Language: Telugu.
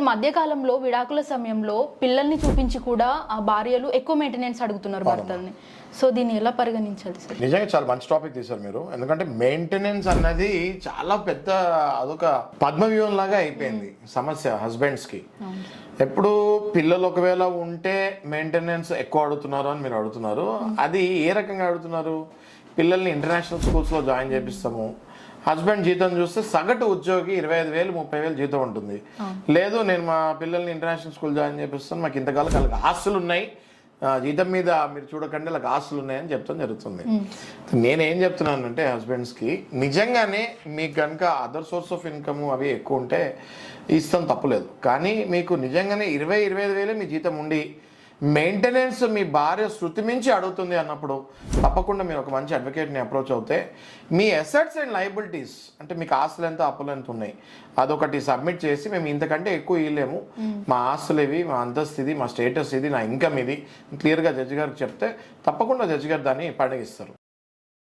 ఈ మధ్య కాలంలో విడాకుల సమయంలో పిల్లల్ని చూపించి కూడా ఆ భార్యలు ఎక్కువ మెయింటెనెన్స్ అడుగుతున్నారు భర్తల్ని. సో దీన్ని ఎలా పరిగణించాలి సార్? నిజంగా చాలా మంచి టాపిక్ తీశారు మీరు. ఎందుకంటే మెయింటెనెన్స్ అన్నది చాలా పెద్ద అదొక పద్మవ్యూహం లాగా అయిపోయింది సమస్య హస్బెండ్స్ కి. ఎప్పుడు పిల్లలు ఒకవేళ ఉంటే మెయింటెనెన్స్ ఎక్కువ అడుగుతున్నారు అని మీరు అడుగుతున్నారు. అది ఏ రకంగా అడుగుతున్నారు? పిల్లల్ని ఇంటర్నేషనల్ స్కూల్స్లో జాయిన్ చేపిస్తాము, హస్బెండ్ జీతం చూస్తే సగటు ఉద్యోగి 25,000 30,000 జీతం ఉంటుంది. లేదు నేను మా పిల్లల్ని ఇంటర్నేషనల్ స్కూల్ జాయిన్ చేపిస్తాను, మాకు ఇంతకాలం వాళ్ళకి ఆస్తులు ఉన్నాయి, జీతం మీద మీరు చూడకండి వాళ్ళకి ఆస్తులు ఉన్నాయని చెప్తాం జరుగుతుంది. నేనేం చెప్తున్నానంటే హస్బెండ్స్కి, నిజంగానే మీకు కనుక అదర్ సోర్స్ ఆఫ్ ఇన్కమ్ అవి ఎక్కువ ఉంటే ఇస్తాం, తప్పులేదు. కానీ మీకు నిజంగానే 20-25,000 మీ జీతం ఉండి మెయింటెనెన్స్ మీ భార్య శృతి మించి అడుగుతుంది అన్నప్పుడు తప్పకుండా మీరు ఒక మంచి అడ్వకేట్ని అప్రోచ్ అవుతే మీ అసెట్స్ అండ్ లయబిలిటీస్, అంటే మీకు ఆస్తులు ఎంత అప్పులు ఎంత ఉన్నాయి, అదొకటి సబ్మిట్ చేసి మేము ఇంతకంటే ఎక్కువ ఇవ్వలేము, మా ఆస్తులు ఇవి, మా అంతస్తు ఇది, మా స్టేటస్ ఇది, నా ఇన్కమ్ ఇది క్లియర్గా జడ్జి గారికి చెప్తే తప్పకుండా జడ్జి గారు దాన్ని పండగిస్తారు.